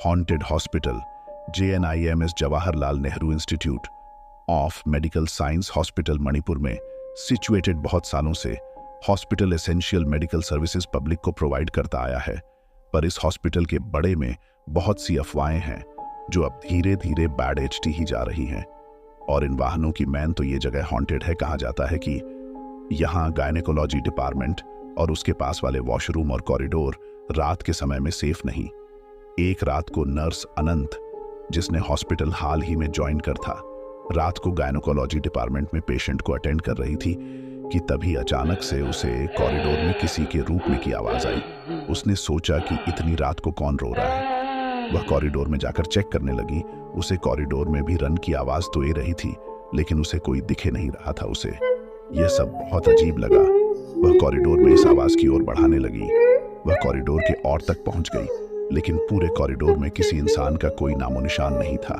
Haunted hospital JNIMS Jawaharlal Nehru institute of medical science hospital Manipur में situated बहुत सालों से hospital essential medical services public को प्रोवाइड करता आया है। पर इस हॉस्पिटल के बड़े में बहुत सी अफवाहें हैं जो अब धीरे धीरे बैड एचटी ही जा रही हैं। और इन वाहनों की मैन तो ये जगह हॉन्टेड है। कहा जाता है कि यहाँ गायनेकोलॉजी डिपार्टमेंट और उसके पास वाले वॉशरूम और कॉरिडोर रात के समय में सेफ नहीं। एक रात को नर्स अनंत, जिसने हॉस्पिटल हाल ही में ज्वाइन कर था, रात को गायनेकोलॉजी डिपार्टमेंट में पेशेंट को अटेंड कर रही थी कि तभी अचानक से उसे कॉरिडोर में किसी के रूप में की आवाज आई। उसने सोचा कि इतनी रात को कौन रो रहा है। वह कॉरिडोर में जाकर चेक करने लगी। उसे कॉरिडोर में भी रन की आवाज तो आ रही थी, लेकिन उसे कोई दिखे नहीं रहा था। उसे यह सब बहुत अजीब लगा। वह कॉरिडोर में इस आवाज की ओर बढ़ाने लगी। वह कॉरिडोर के और तक पहुंच गई, लेकिन पूरे कॉरिडोर में किसी इंसान का कोई नामो निशान नहीं था।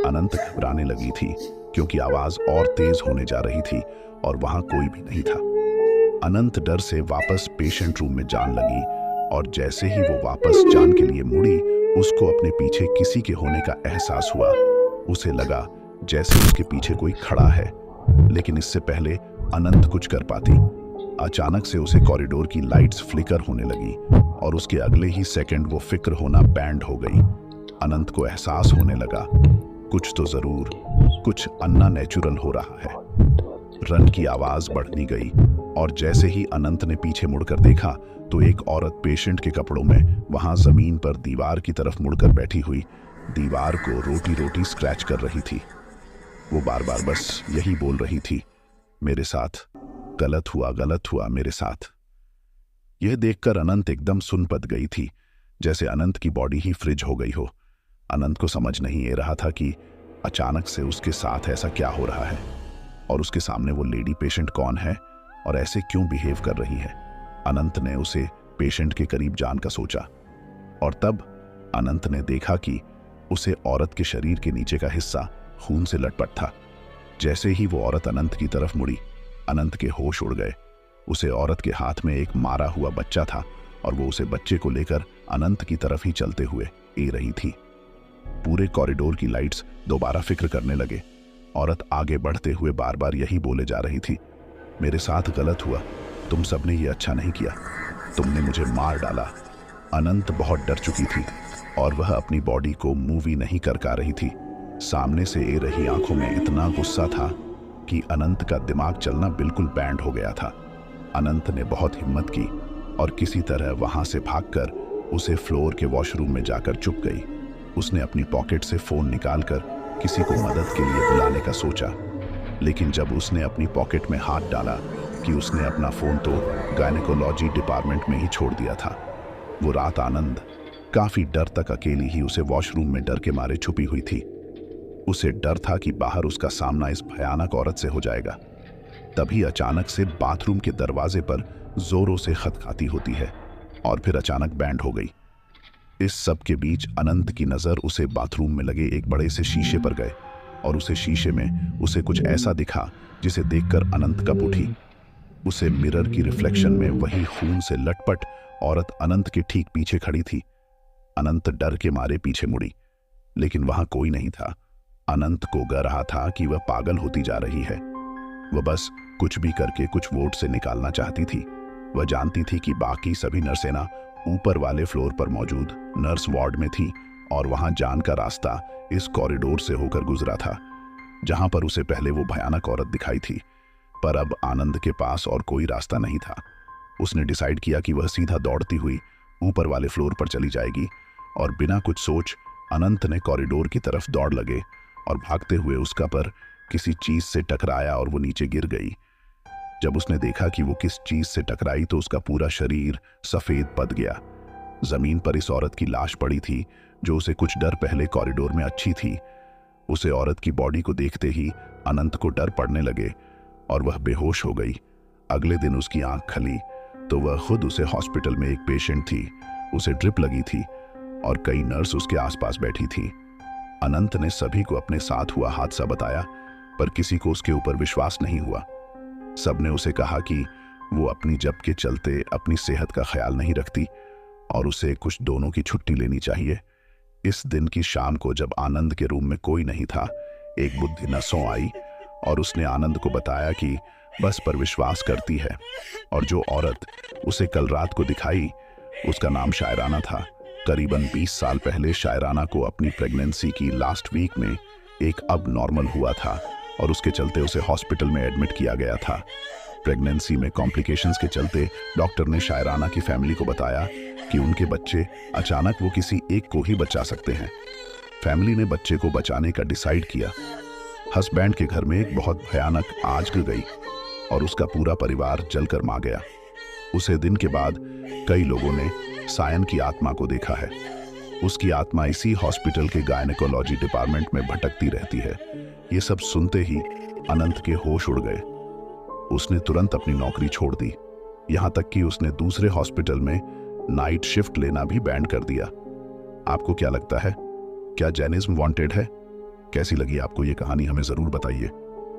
अनंत घबराने लगी थी क्योंकि आवाज और तेज होने जा रही थी और वहां कोई भी नहीं था। अनंत डर से वापस पेशेंट रूम में जाने लगी और जैसे ही वो वापस जान के लिए मुड़ी, उसको अपने पीछे किसी के होने का एहसास हुआ। उसे लगा जैसे उसके पीछे कोई खड़ा है, लेकिन इससे पहले अनंत कुछ कर पाती, अचानक से उसे कॉरिडोर की लाइट्स फ्लिकर होने लगी और उसके अगले ही सेकंड वो फिक्र होना बैंड हो गई। अनंत को एहसास होने लगा कुछ तो जरूर कुछ अन्ना नेचुरल हो रहा है। रन की आवाज बढ़ती गई और जैसे ही अनंत ने पीछे मुड़कर देखा तो एक औरत पेशेंट के कपड़ों में वहां जमीन पर दीवार की तरफ मुड़कर बैठी हुई दीवार को रोटी रोटी स्क्रैच कर रही थी। वो बार बार बस यही बोल रही थी, मेरे साथ गलत हुआ मेरे साथ। यह देखकर अनंत एकदम सुन पत गई थी, जैसे अनंत की बॉडी ही फ्रिज हो गई हो। अनंत को समझ नहीं आ रहा था कि अचानक से उसके साथ ऐसा क्या हो रहा है और उसके सामने वो लेडी पेशेंट कौन है और ऐसे क्यों बिहेव कर रही है। अनंत ने उसे पेशेंट के करीब जान का सोचा और तब अनंत ने देखा कि उसे औरत के शरीर के नीचे का हिस्सा खून से लटपट था। जैसे ही वो औरत अनंत की तरफ मुड़ी, अनंत के होश उड़ गए। उसे औरत के हाथ में एक मारा हुआ बच्चा था और वो उसे बच्चे को लेकर अनंत की तरफ ही चलते हुए आ रही थी। पूरे कॉरिडोर की लाइट्स दोबारा फिक्र करने लगे। औरत आगे बढ़ते हुए बार बार यही बोले जा रही थी, मेरे साथ गलत हुआ, तुम सबने ये अच्छा नहीं किया, तुमने मुझे मार डाला। अनंत बहुत डर चुकी थी और वह अपनी बॉडी को मूवी नहीं कर पा रही थी। सामने से आ रही आंखों में इतना गुस्सा था कि अनंत का दिमाग चलना बिल्कुल बैंड हो गया था। अनंत ने बहुत हिम्मत की और किसी तरह वहां से भागकर उसे फ्लोर के वॉशरूम में जाकर चुप गई। उसने अपनी पॉकेट से फोन निकालकर किसी को मदद के लिए बुलाने का सोचा, लेकिन जब उसने अपनी पॉकेट में हाथ डाला कि उसने अपना फोन तो गायनेकोलॉजी डिपार्टमेंट में ही छोड़ दिया था। वो रात आनंद काफी डर तक अकेली ही उसे वॉशरूम में डर के मारे छुपी हुई थी। उसे डर था कि बाहर उसका सामना इस भयानक औरत से हो जाएगा। तभी अचानक से बाथरूम के दरवाजे पर जोरों से खटखटाती होती है और फिर अचानक बैंड हो गई। इस सब के बीच अनंत की नजर उसे बाथरूम में लगे एक बड़े से शीशे पर गए और उसे शीशे में उसे कुछ ऐसा दिखा जिसे देखकर अनंत कब उठी। उसे मिरर की रिफ्लेक्शन में वही खून से लटपट औरत अनंत के ठीक पीछे खड़ी थी। अनंत डर के मारे पीछे मुड़ी, लेकिन वहां कोई नहीं था। अनंत को ग रहा था कि वह पागल होती जा रही है। वह बस कुछ भी करके कुछ वोट से निकालना चाहती थी। वह जानती थी कि बाकी सभी नर्सेना ऊपर वाले फ्लोर पर मौजूद नर्स वार्ड में थी और वहां जान का रास्ता इस कॉरिडोर से होकर गुजरा था, जहां पर उसे पहले वो भयानक औरत दिखाई थी। पर अब आनंद के पास और कोई रास्ता नहीं था। उसने डिसाइड किया कि वह सीधा दौड़ती हुई ऊपर वाले फ्लोर पर चली जाएगी और बिना कुछ सोच अनंत ने कॉरिडोर की तरफ दौड़ लगे और भागते हुए उसका पर किसी चीज से टकराया और वो नीचे गिर गई। जब उसने देखा कि वो किस चीज से टकराई तो उसका पूरा शरीर सफेद पद गया। जमीन पर इस औरत की लाश पड़ी थी जो उसे कुछ डर पहले कॉरिडोर में अच्छी थी। उसे औरत की बॉडी को देखते ही अनंत को डर पड़ने लगे और वह बेहोश हो गई। अगले दिन उसकी आंख खुली तो वह खुद उसे हॉस्पिटल में एक पेशेंट थी। उसे ड्रिप लगी थी और कई नर्स उसके आसपास बैठी थी। अनंत ने सभी को अपने साथ हुआ हादसा बताया, पर किसी को उसके ऊपर विश्वास नहीं हुआ। सबने उसे कहा कि वो अपनी जब के चलते अपनी सेहत का ख्याल नहीं रखती और उसे कुछ दोनों की छुट्टी लेनी चाहिए। इस दिन की शाम को जब आनंद के रूम में कोई नहीं था, एक बुद्धि नसों आई और उसने आनंद को बताया कि बस पर विश्वास करती है, और जो औरत उसे कल रात को दिखाई उसका नाम शायराना था। करीबन 20 साल पहले शायराना को अपनी प्रेगनेंसी की लास्ट वीक में एक अब नॉर्मल हुआ था और उसके चलते उसे हॉस्पिटल में एडमिट किया गया था। प्रेगनेंसी में कॉम्प्लिकेशंस के चलते डॉक्टर ने शायराना की फैमिली को बताया कि उनके बच्चे अचानक वो किसी एक को ही बचा सकते हैं। फैमिली ने बच्चे को बचाने का डिसाइड किया। हस्बैंड के घर में एक बहुत भयानक आग गिर गई और उसका पूरा परिवार जलकर मार गया। उसे दिन के बाद कई लोगों ने सायन की आत्मा को देखा है। उसकी आत्मा इसी हॉस्पिटल के गायनेकोलॉजी डिपार्टमेंट में भटकती रहती है। ये सब सुनते ही अनंत के होश उड़ गए। उसने तुरंत अपनी नौकरी छोड़ दी, यहां तक कि उसने दूसरे हॉस्पिटल में नाइट शिफ्ट लेना भी बैंड कर दिया। आपको क्या लगता है, क्या जैनिज्म वांटेड है? कैसी लगी आपको ये कहानी, हमें जरूर बताइए।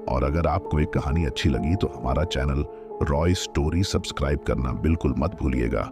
और अगर आपको एक कहानी अच्छी लगी तो हमारा चैनल रॉय स्टोरी सब्सक्राइब करना बिल्कुल मत भूलिएगा।